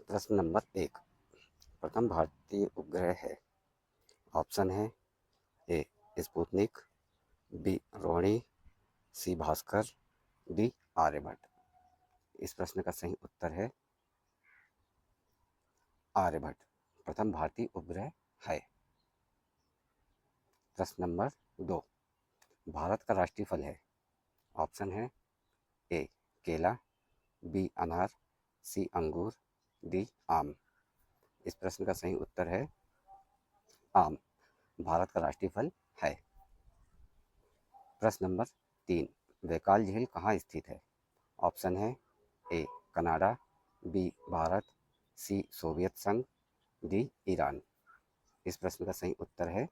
प्रश्न नंबर 1। प्रथम भारतीय उपग्रह है। ऑप्शन है ए स्पुतनिक, बी रोहिणी, सी भास्कर, डी आर्यभट्ट। इस प्रश्न का सही उत्तर है आर्यभट्ट प्रथम भारतीय उपग्रह है। प्रश्न नंबर 2। भारत का राष्ट्रीय फल है। ऑप्शन है ए केला, बी अनार, सी अंगूर, डी आम। इस प्रश्न का सही उत्तर है आम भारत का राष्ट्रीय फल है। प्रश्न नंबर 3। बैकाल झील कहाँ स्थित है। ऑप्शन है A Canada, B Bharat, C Soviet संघ, डी ईरान। इस प्रश्न का सही उत्तर है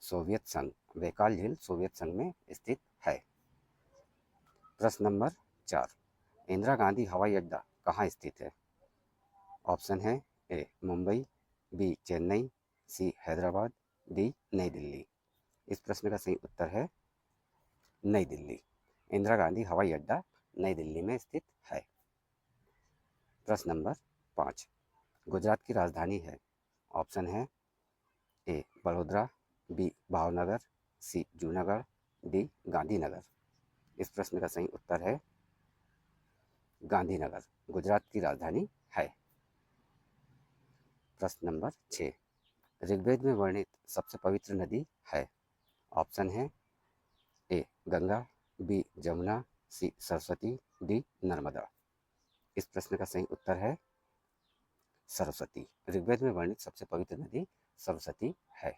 सोवियत संघ। बैकाल झील सोवियत संघ में स्थित है। प्रश्न नंबर 4। इंदिरा गांधी हवाई अड्डा कहाँ स्थित है। ऑप्शन है ए मुंबई, बी चेन्नई, सी हैदराबाद, डी नई दिल्ली। इस प्रश्न का सही उत्तर है नई दिल्ली। इंदिरा गांधी हवाई अड्डा नई दिल्ली में स्थित है। प्रश्न नंबर 5। गुजरात की राजधानी है। ऑप्शन है ए बड़ोदरा, बी भावनगर, सी जूनागढ़, डी गांधीनगर। इस प्रश्न का सही उत्तर है गांधीनगर गुजरात की राजधानी है। प्रश्न नंबर 6। ऋग्वेद में वर्णित सबसे पवित्र नदी है। ऑप्शन है ए गंगा, बी जमुना, सी सरस्वती, डी नर्मदा। इस प्रश्न का सही उत्तर है सरस्वती। ऋग्वेद में वर्णित सबसे पवित्र नदी सरस्वती है।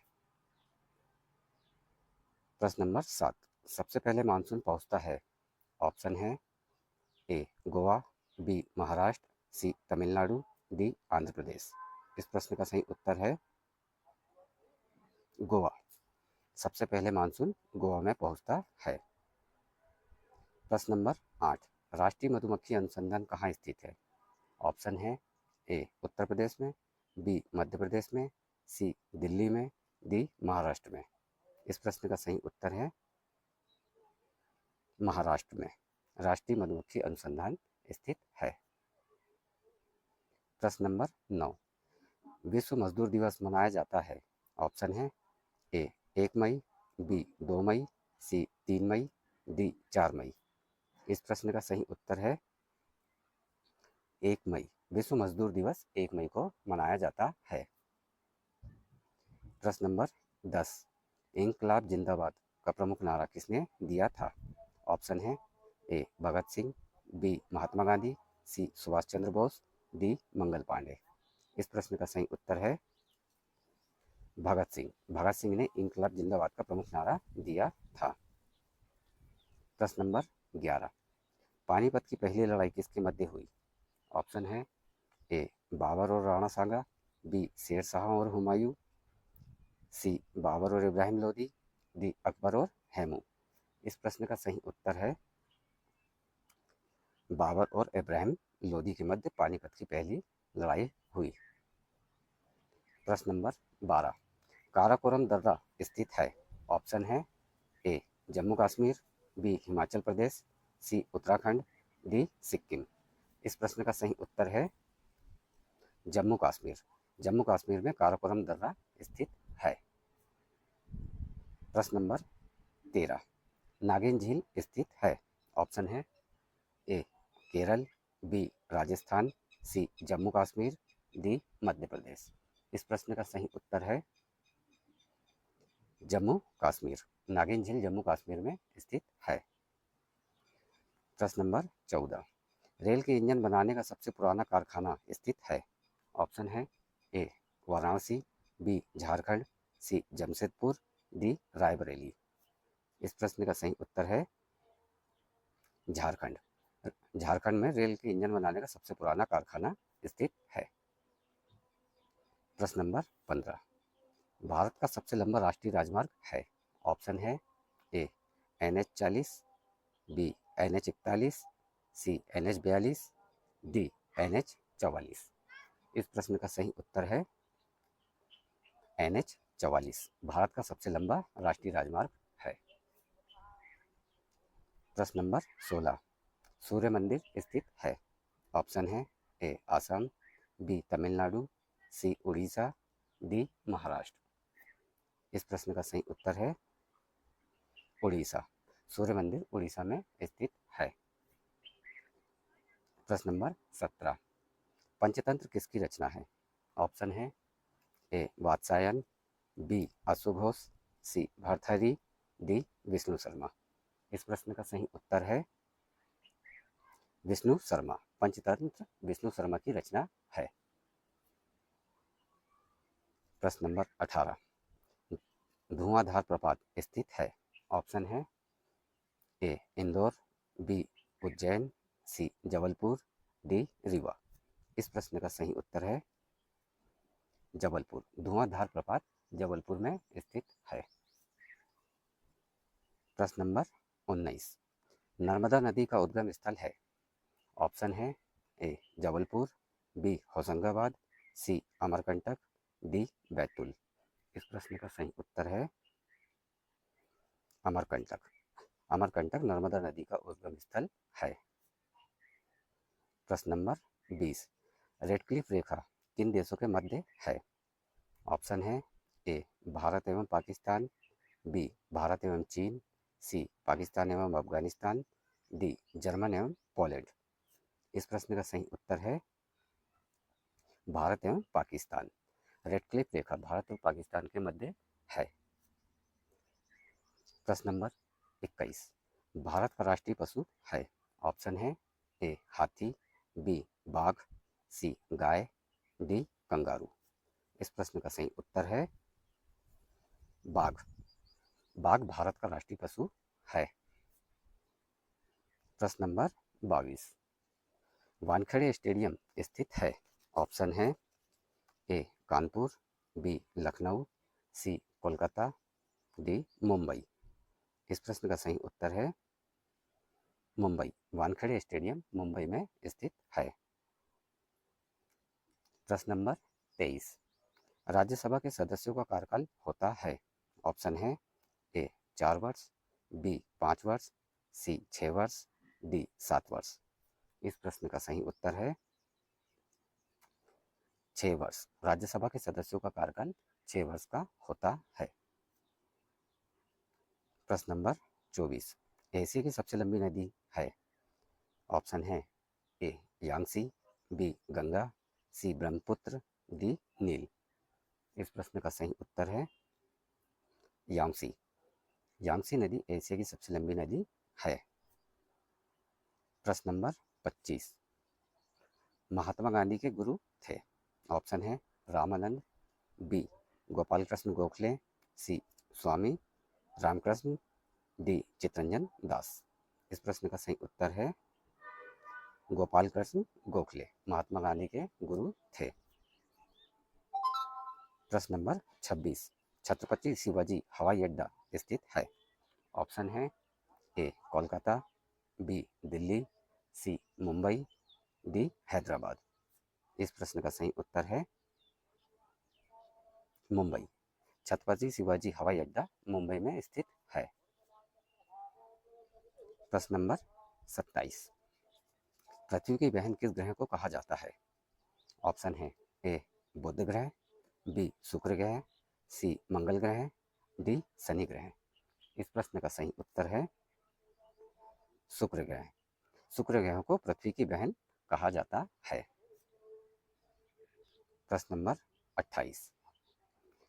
प्रश्न नंबर 7। सबसे पहले मानसून पहुंचता है। ऑप्शन है ए गोवा, बी महाराष्ट्र, सी तमिलनाडु, डी आंध्र प्रदेश। इस प्रश्न का सही उत्तर है गोवा। सबसे पहले मानसून गोवा में पहुंचता है। प्रश्न नंबर 8। राष्ट्रीय मधुमक्खी अनुसंधान कहाँ स्थित है। ऑप्शन है ए उत्तर प्रदेश में, बी मध्य प्रदेश में, सी दिल्ली में, डी महाराष्ट्र में। इस प्रश्न का सही उत्तर है महाराष्ट्र में राष्ट्रीय मधुमक्खी अनुसंधान स्थित है। प्रश्न नंबर 9। विश्व मजदूर दिवस मनाया जाता है। ऑप्शन है ए 1 मई, बी 2 मई, सी 3 मई, डी 4 मई। इस प्रश्न का सही उत्तर है 1 मई। विश्व मजदूर दिवस 1 मई को मनाया जाता है। प्रश्न नंबर 10। इंकलाब जिंदाबाद का प्रमुख नारा किसने दिया था। ऑप्शन है ए भगत सिंह, बी महात्मा गांधी, सी सुभाष चंद्र बोस, डी मंगल पांडे। इस प्रश्न का सही उत्तर है भगत सिंह। भगत सिंह ने इंकलाब जिंदाबाद का प्रमुख नारा दिया था। प्रश्न नंबर 11। पानीपत की पहली लड़ाई किसके मध्य हुई। ऑप्शन है ए बाबर और राणा सांगा, बी शेर शाह और हुमायूं, सी बाबर और इब्राहिम लोदी, डी अकबर और हैमू। इस प्रश्न का सही उत्तर है बाबर और इब्राहिम लोदी के मध्य पानीपत की पहली लड़ाई हुई। प्रश्न नंबर 12। काराकोरम दर्रा स्थित है। ऑप्शन है ए जम्मू कश्मीर, बी हिमाचल प्रदेश, सी उत्तराखंड, डी सिक्किम। इस प्रश्न का सही उत्तर है जम्मू कश्मीर। जम्मू कश्मीर में काराकोरम दर्रा स्थित है। प्रश्न नंबर 13। नागिन झील स्थित है। ऑप्शन है ए केरल, बी राजस्थान, सी जम्मू कश्मीर, डी मध्य प्रदेश। इस प्रश्न का सही उत्तर है जम्मू कश्मीर। नागिन झील जम्मू कश्मीर में स्थित है। प्रश्न नंबर 14। रेल के इंजन बनाने का सबसे पुराना कारखाना स्थित है। ऑप्शन है ए वाराणसी, बी झारखंड, सी जमशेदपुर, डी रायबरेली। इस प्रश्न का सही उत्तर है झारखंड। झारखंड में रेल के इंजन बनाने का सबसे पुराना कारखाना स्थित है। प्रश्न नंबर 15। भारत का सबसे लंबा राष्ट्रीय राजमार्ग है। ऑप्शन है ए NH 40, बी NH 41, सी NH 42, डी NH 44। इस प्रश्न का सही उत्तर है NH 44 भारत का सबसे लंबा राष्ट्रीय राजमार्ग है। प्रश्न नंबर 16। सूर्य मंदिर स्थित है। ऑप्शन है ए आसाम, बी तमिलनाडु, सी उड़ीसा, डी महाराष्ट्र। इस प्रश्न का सही उत्तर है उड़ीसा। सूर्य मंदिर उड़ीसा में स्थित है। प्रश्न नंबर 17, पंचतंत्र किसकी रचना है? ऑप्शन है ए वात्स्यायन, बी अशुघोष, सी भर्तृहरि, डी विष्णु शर्मा। इस प्रश्न का सही उत्तर है विष्णु शर्मा। पंचतंत्र विष्णु शर्मा की रचना है। प्रश्न नंबर 18, धुआंधार प्रपात स्थित है? ऑप्शन है ए इंदौर, बी उज्जैन, सी जबलपुर, डी रीवा। इस प्रश्न का सही उत्तर है जबलपुर। धुआंधार प्रपात जबलपुर में स्थित है। प्रश्न नंबर 19, नर्मदा नदी का उद्गम स्थल है? ऑप्शन है ए जबलपुर, बी होशंगाबाद, सी अमरकंटक, डी बैतूल। इस प्रश्न का सही उत्तर है अमरकंटक। अमरकंटक नर्मदा नदी का उद्गम स्थल है। प्रश्न नंबर 20, रेडक्लिफ रेखा किन देशों के मध्य है? ऑप्शन है ए भारत एवं पाकिस्तान, बी भारत एवं चीन, सी पाकिस्तान एवं अफगानिस्तान, डी जर्मन एवं पोलैंड। इस प्रश्न का सही उत्तर है भारत एवं पाकिस्तान। रेडक्लिफ रेखा भारत और पाकिस्तान के मध्य है। प्रश्न नंबर 21, भारत का राष्ट्रीय पशु है? ऑप्शन है ए हाथी, बी बाघ, सी गाय, डी कंगारू। इस प्रश्न का सही उत्तर है बाघ। बाघ भारत का राष्ट्रीय पशु है। प्रश्न नंबर 22, वानखेड़े स्टेडियम स्थित है? ऑप्शन है ए कानपुर, बी लखनऊ, सी कोलकाता, डी मुंबई। इस प्रश्न का सही उत्तर है मुंबई। वानखेड़े स्टेडियम मुंबई में स्थित है। प्रश्न नंबर 23, राज्यसभा के सदस्यों का कार्यकाल होता है? ऑप्शन है ए 4 वर्ष, बी 5 वर्ष, सी 6 वर्ष, डी 7 वर्ष। इस प्रश्न का सही उत्तर है 6 वर्ष। राज्यसभा के सदस्यों का कार्यकाल 6 वर्ष का होता है। प्रश्न नंबर 24, एशिया की सबसे लंबी नदी है? ऑप्शन है ए यांगसी, बी गंगा, सी ब्रह्मपुत्र, डी नील। इस प्रश्न का सही उत्तर है यांगसी। यांगसी नदी एशिया की सबसे लंबी नदी है। प्रश्न नंबर 25, महात्मा गांधी के गुरु थे? ऑप्शन है रामानंद, बी गोपाल कृष्ण गोखले, सी स्वामी रामकृष्ण, डी चितरंजन दास। इस प्रश्न का सही उत्तर है गोपाल कृष्ण गोखले महात्मा गांधी के गुरु थे। प्रश्न नंबर 26, छत्रपति शिवाजी हवाई अड्डा स्थित है? ऑप्शन है ए कोलकाता, बी दिल्ली, सी मुंबई, डी हैदराबाद। इस प्रश्न का सही उत्तर है मुंबई। छत्रपति शिवाजी हवाई अड्डा मुंबई में स्थित है। प्रश्न नंबर 27, पृथ्वी की बहन किस ग्रह को कहा जाता है? ऑप्शन है ए बुध ग्रह, बी शुक्र ग्रह, सी मंगल ग्रह, डी शनि ग्रह। इस प्रश्न का सही उत्तर है शुक्र ग्रह। शुक्र ग्रह को पृथ्वी की बहन कहा जाता है। प्रश्न number 28,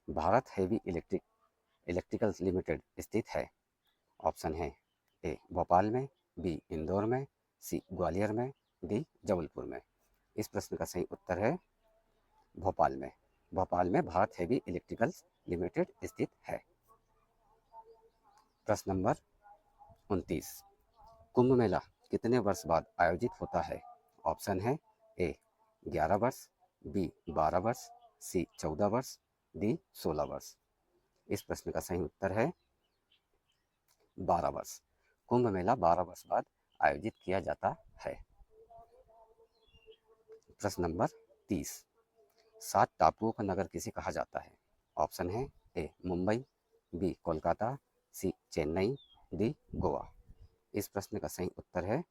Bharat heavy electrical limited स्थित है? ऑप्शन है ए भोपाल में, बी इंदौर में, सी ग्वालियर में, डी जबलपुर में। इस प्रश्न का सही उत्तर है भोपाल में। भोपाल में भारत हेवी इलेक्ट्रिकल्स लिमिटेड स्थित है। प्रश्न नंबर 29, कुंभ मेला कितने वर्ष बाद आयोजित होता है? ऑप्शन है ए 11 वर्ष, बी 12 वर्ष, सी 14 वर्ष, डी 16 वर्ष। इस प्रश्न का सही उत्तर है 12 वर्ष। कुंभ मेला 12 वर्ष बाद आयोजित किया जाता है। प्रश्न नंबर 30, 7 टापुओं का नगर किसे कहा जाता है? ऑप्शन है ए मुंबई, बी कोलकाता, सी चेन्नई, डी गोवा। इस प्रश्न का सही उत्तर है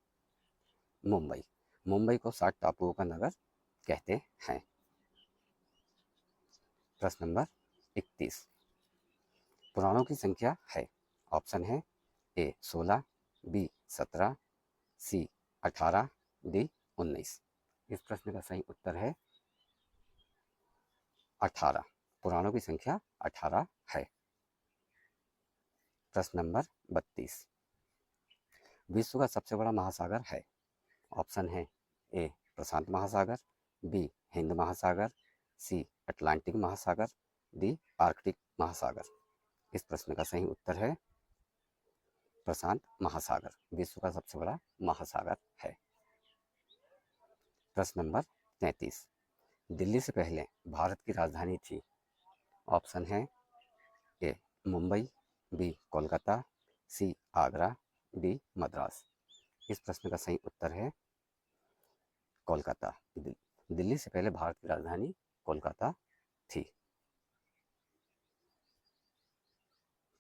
मुंबई। मुंबई को 7 टापुओं का नगर कहते हैं। प्रश्न नंबर 31, पुराणों की संख्या है। ऑप्शन है ए 16, बी 17, सी 18, डी 19। इस प्रश्न का सही उत्तर है 18। पुराणों की संख्या 18 है। प्रश्न नंबर 32, विश्व का सबसे बड़ा महासागर है। ऑप्शन है ए प्रशांत महासागर, बी हिंद महासागर, सी अटलांटिक महासागर, डी आर्कटिक महासागर। इस प्रश्न का सही उत्तर है प्रशांत महासागर विश्व का सबसे बड़ा महासागर है। प्रश्न नंबर 33, दिल्ली से पहले भारत की राजधानी थी। ऑप्शन है ए मुंबई, बी कोलकाता, सी आगरा, डी मद्रास। इस प्रश्न का सही उत्तर है कोलकाता। दिल्ली से पहले भारत की राजधानी कोलकाता थी।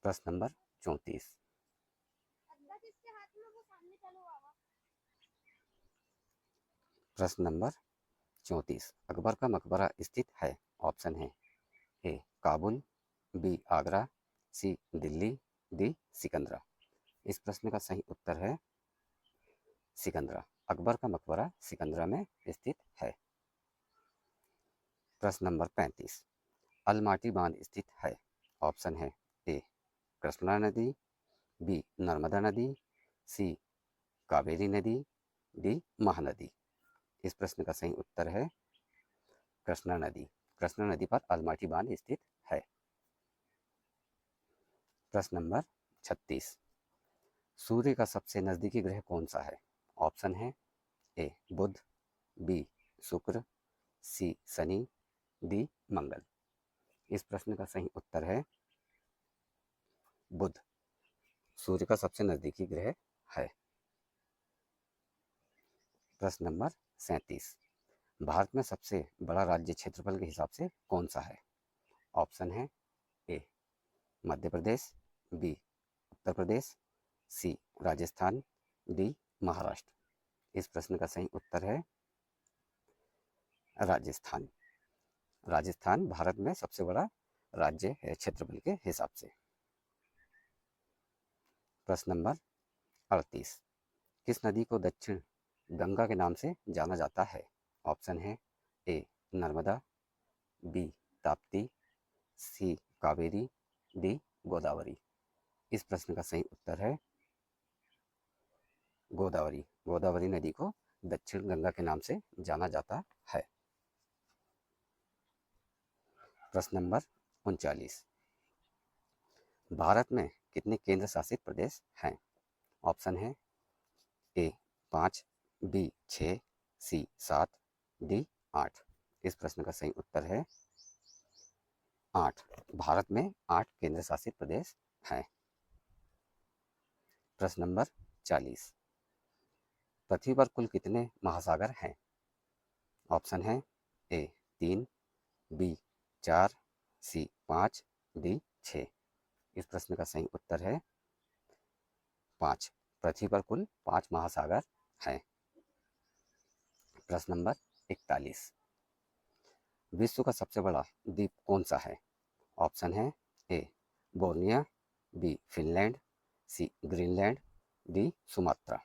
प्रश्न नंबर 34, प्रश्न नंबर 34, अकबर का मकबरा स्थित है। ऑप्शन है ए काबुल, बी आगरा, सी दिल्ली, डी सिकंदरा। इस प्रश्न का सही उत्तर है सिकंदरा। अकबर का मकबरा सिकंदरा में स्थित है। प्रश्न नंबर 35, अलमाटी बांध स्थित है। ऑप्शन है ए कृष्णा नदी, बी नर्मदा नदी, सी कावेरी नदी, डी महानदी। इस प्रश्न का सही उत्तर है कृष्णा नदी। कृष्णा नदी पर अलमाटी बांध स्थित है। प्रश्न नंबर 36, सूर्य का सबसे नजदीकी ग्रह कौन सा है। ऑप्शन है ए बुध, बी शुक्र, सी शनि, डी मंगल। इस प्रश्न का सही उत्तर है बुध। सूर्य का सबसे नजदीकी ग्रह है। प्रश्न नंबर 37, भारत में सबसे बड़ा राज्य क्षेत्रफल के हिसाब से कौन सा है। ऑप्शन है ए मध्य प्रदेश, बी उत्तर प्रदेश, सी राजस्थान, डी महाराष्ट्र। इस प्रश्न का सही उत्तर है राजस्थान। राजस्थान भारत में सबसे बड़ा राज्य है क्षेत्रफल के हिसाब से। प्रश्न नंबर 38, किस नदी को दक्षिण गंगा के नाम से जाना जाता है। ऑप्शन है ए नर्मदा, बी ताप्ती, सी कावेरी, डी गोदावरी। इस प्रश्न का सही उत्तर है गोदावरी। गोदावरी नदी को दक्षिण गंगा के नाम से जाना जाता है। प्रश्न नंबर 39, भारत में कितने केंद्र शासित प्रदेश हैं। ऑप्शन है ए 5, बी 6, सी 7, डी 8। इस प्रश्न का सही उत्तर है 8। भारत में 8 केंद्र शासित प्रदेश हैं। प्रश्न नंबर 40, पृथ्वी पर कुल कितने महासागर हैं। ऑप्शन है ए 3, बी 4, सी 5, डी 6। इस प्रश्न का सही उत्तर है 5। पृथ्वी पर कुल 5 महासागर हैं। प्रश्न नंबर 41, विश्व का सबसे बड़ा द्वीप कौन सा है। ऑप्शन है ए बोर्निया, बी फिनलैंड, सी ग्रीनलैंड, डी सुमात्रा।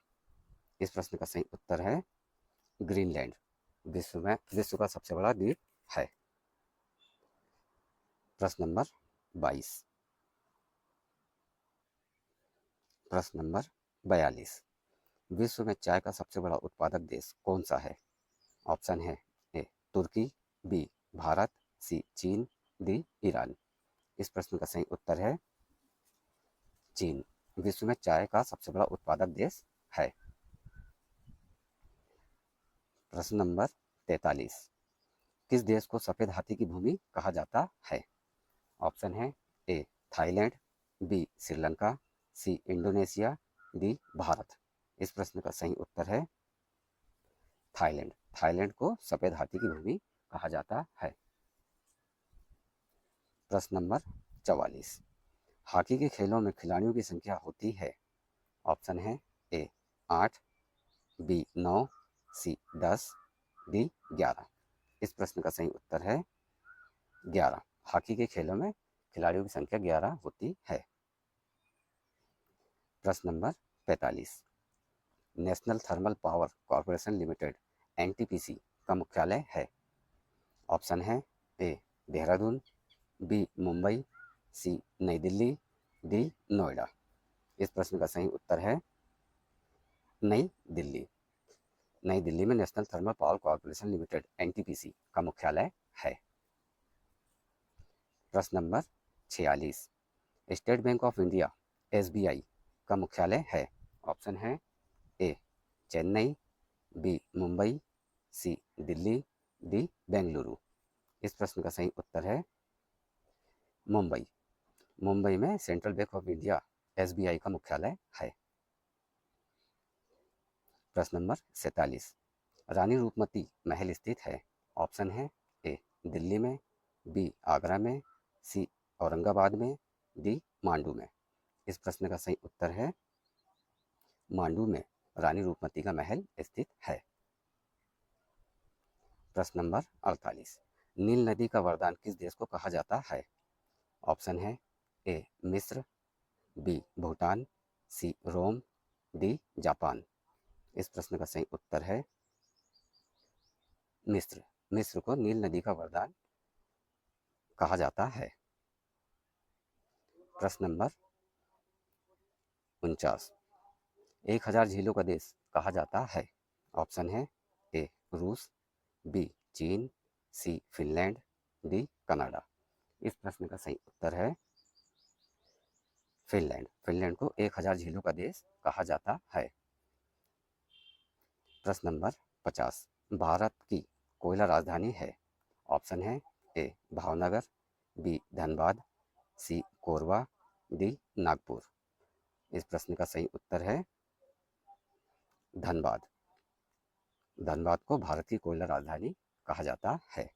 इस प्रश्न का सही उत्तर है ग्रीनलैंड। विश्व का सबसे बड़ा द्वीप है। प्रश्न नंबर 22, प्रश्न नंबर 42, विश्व में चाय का सबसे बड़ा उत्पादक देश कौन सा है। ऑप्शन है ए तुर्की, बी भारत, सी चीन, डी ईरान। इस प्रश्न का सही उत्तर है चीन। विश्व में चाय का सबसे बड़ा उत्पादक देश है। प्रश्न नंबर 43, किस देश को सफेद हाथी की भूमि कहा जाता है। ऑप्शन है A Thailand, B Sri Lanka, C Indonesia, D Bharat. इस प्रश्न का सही उत्तर है थाईलैंड। थाईलैंड को सफेद हाथी की भूमि कहा जाता है। प्रश्न नंबर 44, हॉकी के खेलों में खिलाड़ियों की संख्या होती है। ऑप्शन है ए 8, बी 9, सी 10, डी 11। इस प्रश्न का सही उत्तर है 11। हॉकी के खेलों में खिलाड़ियों की संख्या 11 होती है। प्रश्न number 45। National thermal power corporation limited NTPC का मुख्यालय है। ऑप्शन है ए देहरादून, बी मुंबई, सी नई दिल्ली, डी नोएडा। इस प्रश्न का सही उत्तर है नई दिल्ली। नई दिल्ली में national thermal power corporation limited NTPC का मुख्यालय है। प्रश्न number 46। State bank of India SBI का मुख्यालय है। ऑप्शन है ए चेन्नई, बी मुंबई, सी दिल्ली, डी बेंगलुरु। इस प्रश्न का सही उत्तर है मुंबई। मुंबई में central bank of India SBI का मुख्यालय है। प्रश्न नंबर 47। रानी रूपमती महल स्थित है। ऑप्शन है ए दिल्ली में, बी आगरा में, सी औरंगाबाद में, डी मांडू में। इस प्रश्न का सही उत्तर है मांडू में रानी रूपमती का महल स्थित है। प्रश्न नंबर 48। नील नदी का वरदान किस देश को कहा जाता है। ऑप्शन है ए मिस्र, बी भूटान, सी रोम, डी जापान। इस प्रश्न का सही उत्तर है मिस्र। मिस्र को नील नदी का वरदान कहा जाता है। प्रश्न नंबर 49। 1000 झीलों का देश कहा जाता है। ऑप्शन है ए रूस, बी चीन, सी फिनलैंड, डी कनाडा। इस प्रश्न का सही उत्तर है फिनलैंड। फिनलैंड को 1000 झीलों का देश कहा जाता है। प्रश्न नंबर 50। भारत की कोयला राजधानी है। ऑप्शन है ए भावनगर, बी धनबाद, सी कोरबा, डी नागपुर। इस प्रश्न का सही उत्तर है धनबाद। धनबाद को भारत की कोयला राजधानी कहा जाता है।